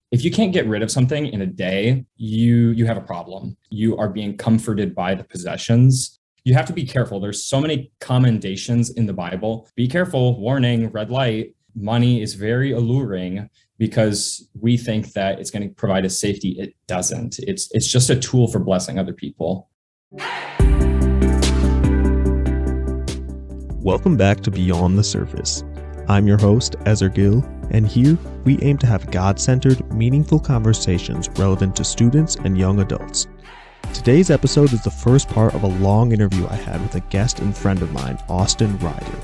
If you can't get rid of something in a day, you have a problem. You are being comforted by the possessions. You have to be careful. There's so many commendations in the Bible. Be careful, warning, red light. Money is very alluring because we think that it's going to provide us safety. It doesn't. It's just a tool for blessing other people. Welcome back to Beyond the Surface. I'm your host, Ezer, and here we aim to have God-centered, meaningful conversations relevant to students and young adults. Today's episode is the first part of a long interview I had with a guest and friend of mine, Austin Ryder.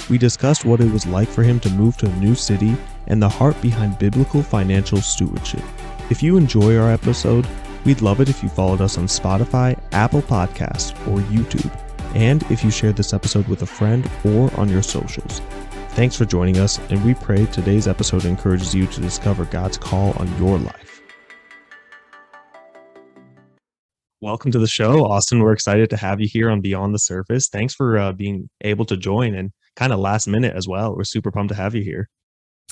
We discussed what it was like for him to move to a new city and the heart behind biblical financial stewardship. If you enjoy our episode, we'd love it if you followed us on Spotify, Apple Podcasts, or YouTube, and if you shared this episode with a friend or on your socials. Thanks for joining us, and we pray today's episode encourages you to discover God's call on your life. Welcome to the show, Austin. We're excited to have you here on Beyond the Surface. Thanks for being able to join, and kind of last minute as well. We're super pumped to have you here.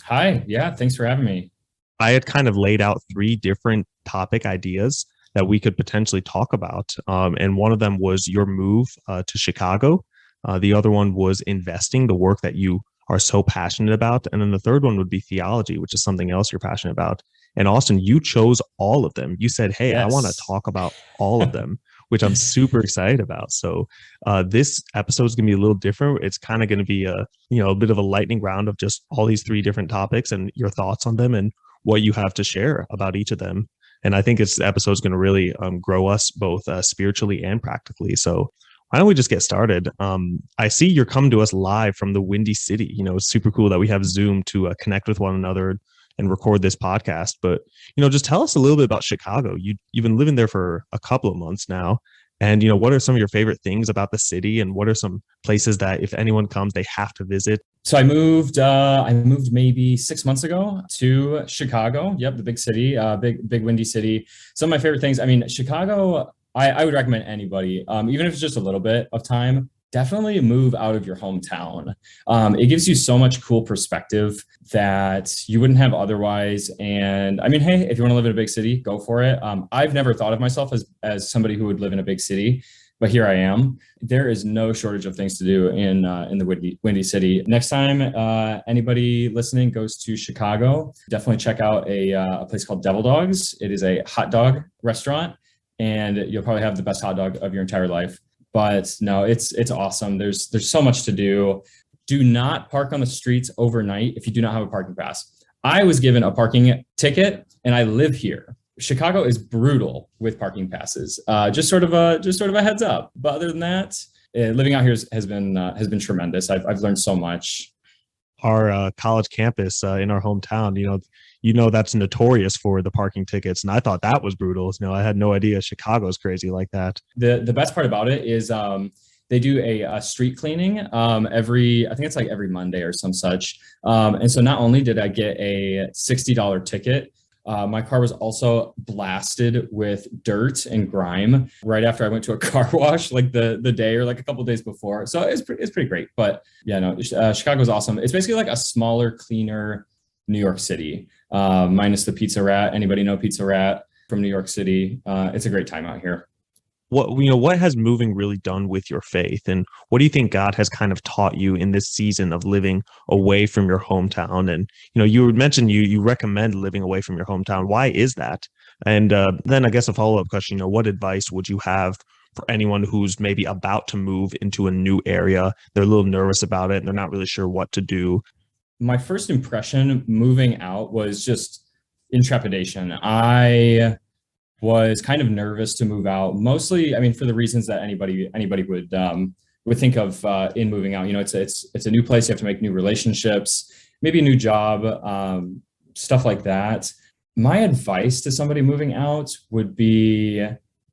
Hi. Yeah, thanks for having me. I had kind of laid out 3 different topic ideas that we could potentially talk about. And one of them was your move to Chicago. The other one was investing, the work that you are so passionate about. And then the third one would be theology, which is something else you're passionate about. And Austin, you chose all of them. You said, hey, yes. I want to talk about all of them, which I'm super excited about. So this episode is going to be a little different. It's kind of going to be a bit of a lightning round of just all these 3 different topics and your thoughts on them and what you have to share about each of them. And I think this episode is going to really grow us both spiritually and practically. So why don't we just get started? I see you're coming to us live from the Windy City. It's super cool that we have Zoom to connect with one another and record this podcast. But, just tell us a little bit about Chicago. You've been living there for a couple of months now. And, what are some of your favorite things about the city? And what are some places that if anyone comes, they have to visit? So I moved maybe 6 months ago to Chicago. Yep. The big city, big windy city. Some of my favorite things. I mean, Chicago, I would recommend anybody, even if it's just a little bit of time, definitely move out of your hometown. It gives you so much cool perspective that you wouldn't have otherwise. And I mean, hey, if you want to live in a big city, go for it. I've never thought of myself as somebody who would live in a big city, but here I am. There is no shortage of things to do in the Windy City. Next time anybody listening goes to Chicago, definitely check out a place called Devil Dogs. It is a hot dog restaurant, and you'll probably have the best hot dog of your entire life. But no, it's awesome. There's so much to do. Do not park on the streets overnight if you do not have a parking pass. I was given a parking ticket and I live here. Chicago is brutal with parking passes. Just sort of a heads up. But other than that, living out here has been tremendous. I've learned so much. Our college campus in our hometown, that's notorious for the parking tickets. And I thought that was brutal. I had no idea Chicago's crazy like that. The best part about it is they do a street cleaning I think it's like every Monday or some such. And so not only did I get a $60 ticket, my car was also blasted with dirt and grime right after I went to a car wash, like the day or like a couple of days before. So it's pretty great. But yeah, no, Chicago's awesome. It's basically like a smaller, cleaner New York City, minus the Pizza Rat. Anybody know Pizza Rat from New York City? It's a great time out here. What has moving really done with your faith, and what do you think God has kind of taught you in this season of living away from your hometown? And you mentioned you recommend living away from your hometown. Why is that? And then I guess a follow-up question: what advice would you have for anyone who's maybe about to move into a new area? They're a little nervous about it, and they're not really sure what to do. My first impression moving out was just in trepidation. I was kind of nervous to move out, mostly, I mean, for the reasons that anybody would think of in moving out. It's a new place. You have to make new relationships, maybe a new job, stuff like that. My advice to somebody moving out would be,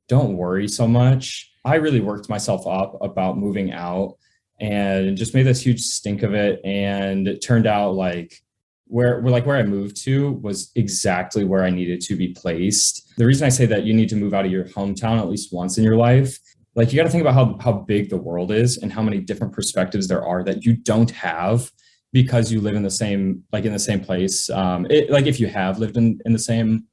don't worry so much. I really worked myself up about moving out and just made this huge stink of it. And it turned out like where I moved to was exactly where I needed to be placed. The reason I say that you need to move out of your hometown at least once in your life, like you got to think about how big the world is and how many different perspectives there are that you don't have because you live in the same, like in the same place. Like if you have lived in the same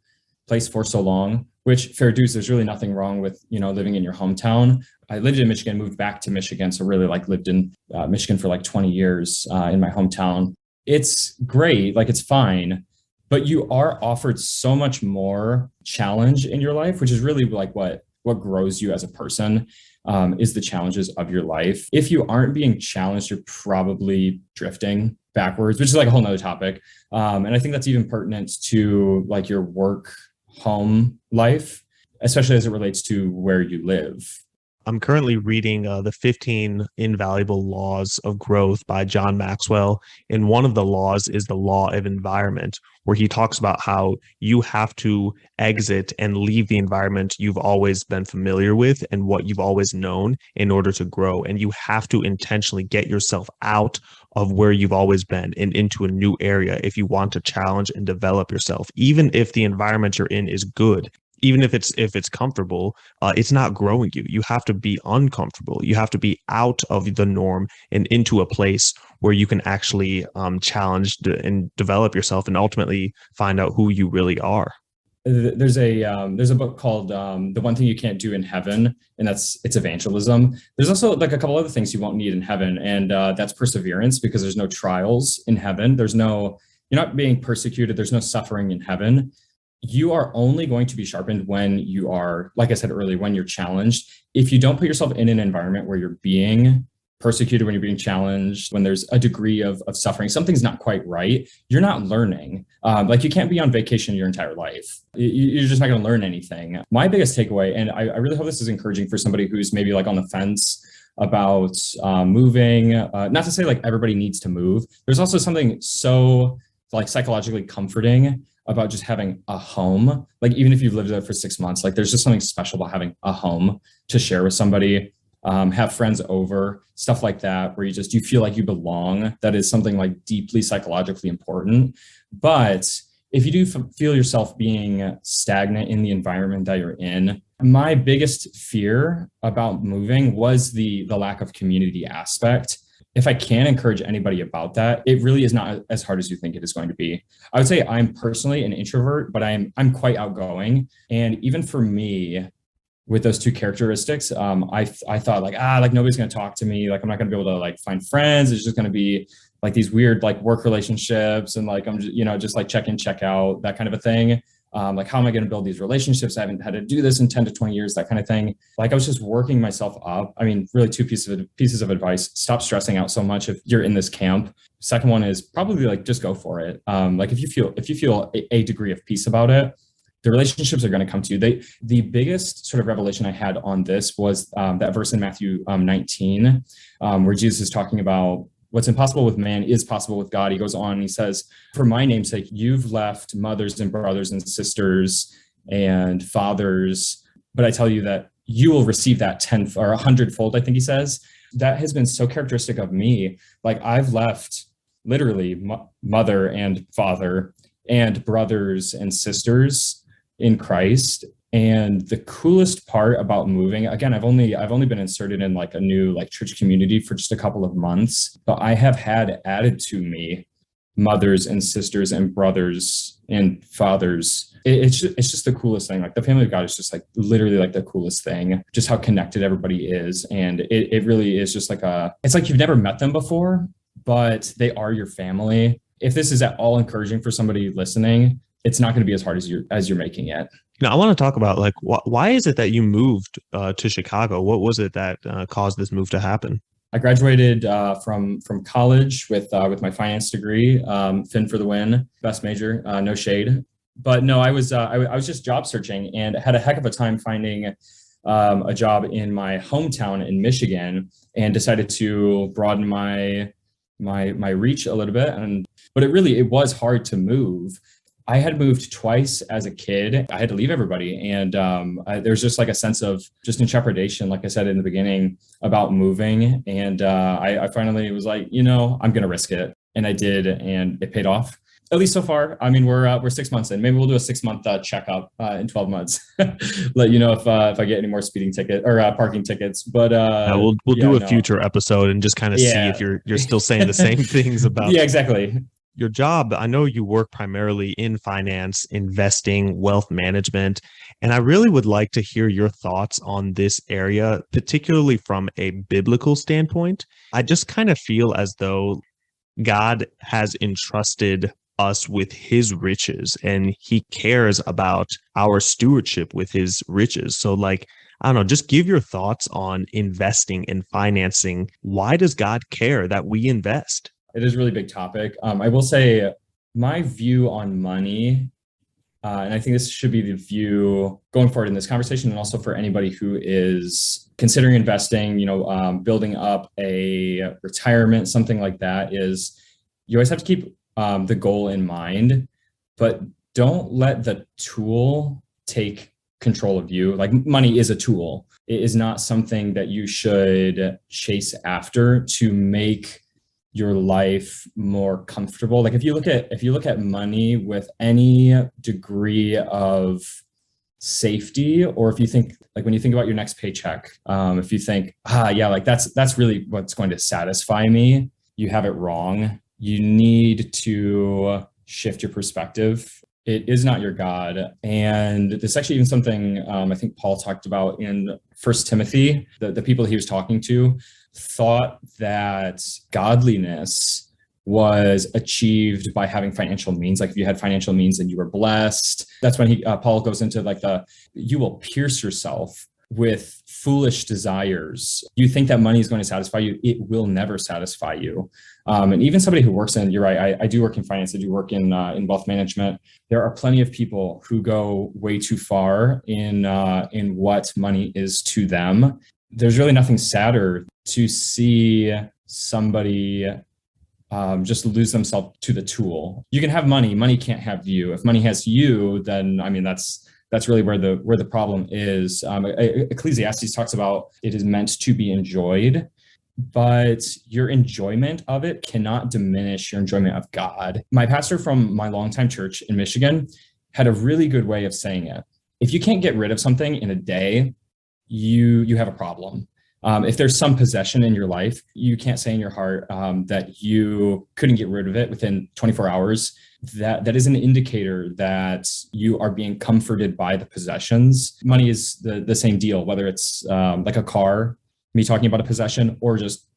place for so long, which fair dues, there's really nothing wrong with, living in your hometown. I lived in Michigan, moved back to Michigan. So really like lived in Michigan for like 20 years in my hometown. It's great. Like it's fine, but you are offered so much more challenge in your life, which is really like what grows you as a person, is the challenges of your life. If you aren't being challenged, you're probably drifting backwards, which is like a whole nother topic. And I think that's even pertinent to like your work home life, especially as it relates to where you live. I'm currently reading the 15 Invaluable Laws of Growth by John Maxwell. And one of the laws is the law of environment, where he talks about how you have to exit and leave the environment you've always been familiar with and what you've always known in order to grow. And you have to intentionally get yourself out of where you've always been and into a new area if you want to challenge and develop yourself, even if the environment you're in is good. Even if it's comfortable, it's not growing you. You have to be uncomfortable. You have to be out of the norm and into a place where you can actually challenge and develop yourself and ultimately find out who you really are. There's a book called The One Thing You Can't Do in Heaven, and it's evangelism. There's also like a couple other things you won't need in heaven, and that's perseverance, because there's no trials in heaven. You're not being persecuted. There's no suffering in heaven. You are only going to be sharpened when you are, like I said earlier, when you're challenged. If you don't put yourself in an environment where you're being persecuted, when you're being challenged, when there's a degree of suffering, something's not quite right, you're not learning. Like you can't be on vacation your entire life. You're just not going to learn anything. My biggest takeaway, and I really hope this is encouraging for somebody who's maybe like on the fence about moving, not to say like everybody needs to move. There's also something so like psychologically comforting about just having a home. Like even if you've lived there for 6 months, like there's just something special about having a home to share with somebody, have friends over, stuff like that, where you feel like you belong. That is something like deeply psychologically important. But if you do feel yourself being stagnant in the environment that you're in, my biggest fear about moving was the lack of community aspect. If I can encourage anybody about that, it really is not as hard as you think it is going to be. I would say I'm personally an introvert, but I'm quite outgoing. And even for me, with those two characteristics, I thought like nobody's going to talk to me. Like I'm not going to be able to like find friends. It's just going to be like these weird like work relationships, and like I'm just like check in, check out, that kind of a thing. Like how am I going to build these relationships? I haven't had to do this in 10 to 20 years, that kind of thing. Like I was just working myself up. I mean, really two pieces of advice: stop stressing out so much if you're in this camp. Second one is probably like just go for it. Like if you feel a degree of peace about it, the relationships are going to come to you. The biggest sort of revelation I had on this was that verse in Matthew 19, where Jesus is talking about what's impossible with man is possible with God. He goes on and he says, for my name's sake, you've left mothers and brothers and sisters and fathers, but I tell you that you will receive that 10 or 100-fold, I think he says. That has been so characteristic of me. Like I've left literally mother and father and brothers and sisters in Christ. And the coolest part about moving, again, I've only been inserted in like a new like church community for just a couple of months, but I have had added to me mothers and sisters and brothers and fathers. It's just the coolest thing. Like the family of God is just like literally like the coolest thing, just how connected everybody is. And it really is just like it's like you've never met them before, but they are your family. If this is at all encouraging for somebody listening, it's not going to be as hard as you're making it. Now, I want to talk about like why is it that you moved to Chicago? What was it that caused this move to happen? I graduated from college with my finance degree, fin for the win, best major, no shade. But no, I was just job searching and had a heck of a time finding a job in my hometown in Michigan, and decided to broaden my reach a little bit. But it was hard to move. I had moved twice as a kid. I had to leave everybody. And there's just like a sense of just intrepidation, like I said in the beginning, about moving. And I finally was like, I'm going to risk it. And I did, and it paid off. At least so far. I mean, we're 6 months in. Maybe we'll do a 6 month checkup in 12 months. Let you know if I get any more speeding ticket or parking tickets. But We'll yeah, do a no, future episode and just kind of see if yeah, you're still saying the same things about yeah, exactly. your job. I know you work primarily in finance, investing, wealth management, and I really would like to hear your thoughts on this area, particularly from a biblical standpoint. I just kind of feel as though God has entrusted us with his riches and he cares about our stewardship with his riches. So, like, I don't know, just give your thoughts on investing and financing. Why does God care that we invest? It is a really big topic. I will say my view on money, and I think this should be the view going forward in this conversation, and also for anybody who is considering investing, building up a retirement, something like that, is you always have to keep the goal in mind, but don't let the tool take control of you. Like money is a tool. It is not something that you should chase after to make your life more comfortable. Like if you look at money with any degree of safety, or if you think like when you think about your next paycheck, if you think, yeah, like that's really what's going to satisfy me, you have it wrong. You need to shift your perspective. It is not your God. And this is actually even something I think Paul talked about in First Timothy. The people he was talking to thought that godliness was achieved by having financial means. Like if you had financial means, then you were blessed. That's when Paul goes into like you will pierce yourself with foolish desires. You think that money is going to satisfy you. It will never satisfy you. And even somebody who works in, you're right, I do work in finance. I do work in wealth management. There are plenty of people who go way too far in what money is to them. There's really nothing sadder to see somebody just lose themselves to the tool. You can have money. Money can't have you. If money has you, then I mean that's really where the problem is. Ecclesiastes talks about it is meant to be enjoyed, but your enjoyment of it cannot diminish your enjoyment of God. My pastor from my longtime church in Michigan had a really good way of saying it. If you can't get rid of something in a day, you have a problem. If there's some possession in your life, you can't say in your heart that you couldn't get rid of it within 24 hours. That is an indicator that you are being comforted by the possessions. Money is the same deal, whether it's like a car, me talking about a possession, or just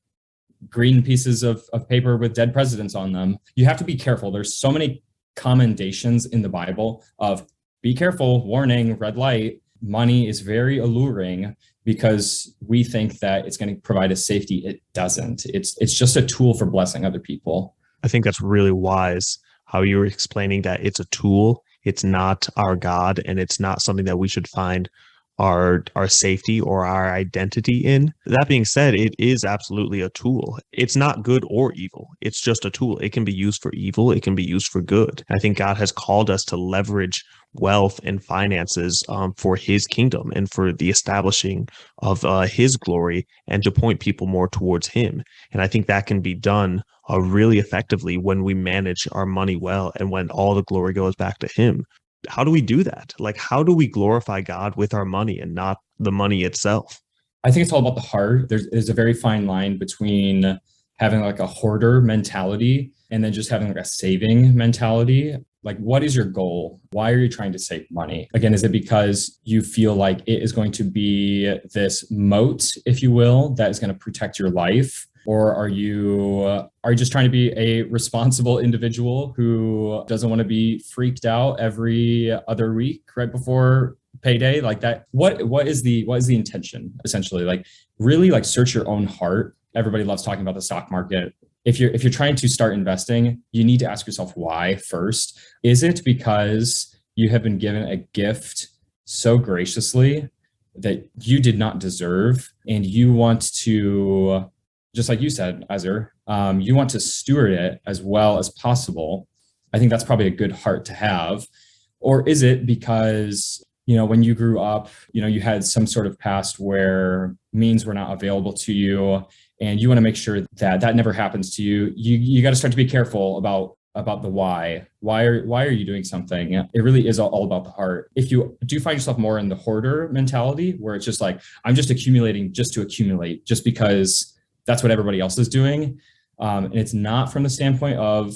green pieces of paper with dead presidents on them. You have to be careful. There's so many commendations in the Bible of be careful, warning, red light. Money is very alluring because we think that it's going to provide us safety. It doesn't. It's just a tool for blessing other people. I think that's really wise how you were explaining that it's a tool. It's not our God, and it's not something that we should find our safety or our identity in. That being said, it is absolutely a tool. It's not good or evil. It's just a tool. It can be used for evil. It can be used for good. I think God has called us to leverage wealth and finances for his kingdom and for the establishing of his glory, and to point people more towards him. And I think that can be done really effectively when we manage our money well and when all the glory goes back to him. How do we do that? Like, how do we glorify God with our money and not the money itself? I think it's all about the heart. There's a very fine line between having like a hoarder mentality and then just having like a saving mentality. Like, what is your goal? Why are you trying to save money? Again, is it because you feel like it is going to be this moat, if you will, that is going to protect your life? Or are you just trying to be a responsible individual who doesn't want to be freaked out every other week right before payday like that? What is the intention essentially? Like really like search your own heart. Everybody loves talking about the stock market. If you're trying to start investing, you need to ask yourself why first. Is it because you have been given a gift so graciously that you did not deserve, and you want to, just like you said, Ezer, you want to steward it as well as possible? I think that's probably a good heart to have. Or is it because, when you grew up, you had some sort of past where means were not available to you, and you want to make sure that that never happens to you? You got to start to be careful about about the why. Why are you doing something? It really is all about the heart. If you do find yourself more in the hoarder mentality, where it's just like, I'm just accumulating just to accumulate, just because that's what everybody else is doing. And it's not from the standpoint of,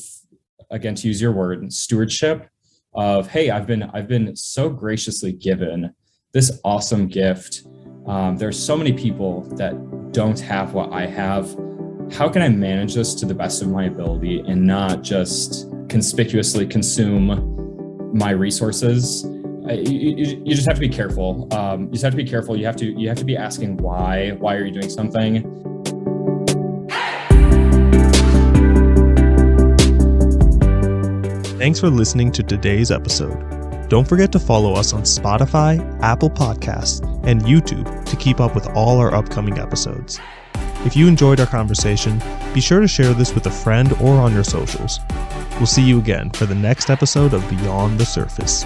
again, to use your word, stewardship of, hey, I've been so graciously given this awesome gift. There's so many people that don't have what I have. How can I manage this to the best of my ability and not just conspicuously consume my resources? You just have to be careful. You just have to be careful. You have to be asking why are you doing something? Thanks for listening to today's episode. Don't forget to follow us on Spotify, Apple Podcasts, and YouTube to keep up with all our upcoming episodes. If you enjoyed our conversation, be sure to share this with a friend or on your socials. We'll see you again for the next episode of Beyond the Surface.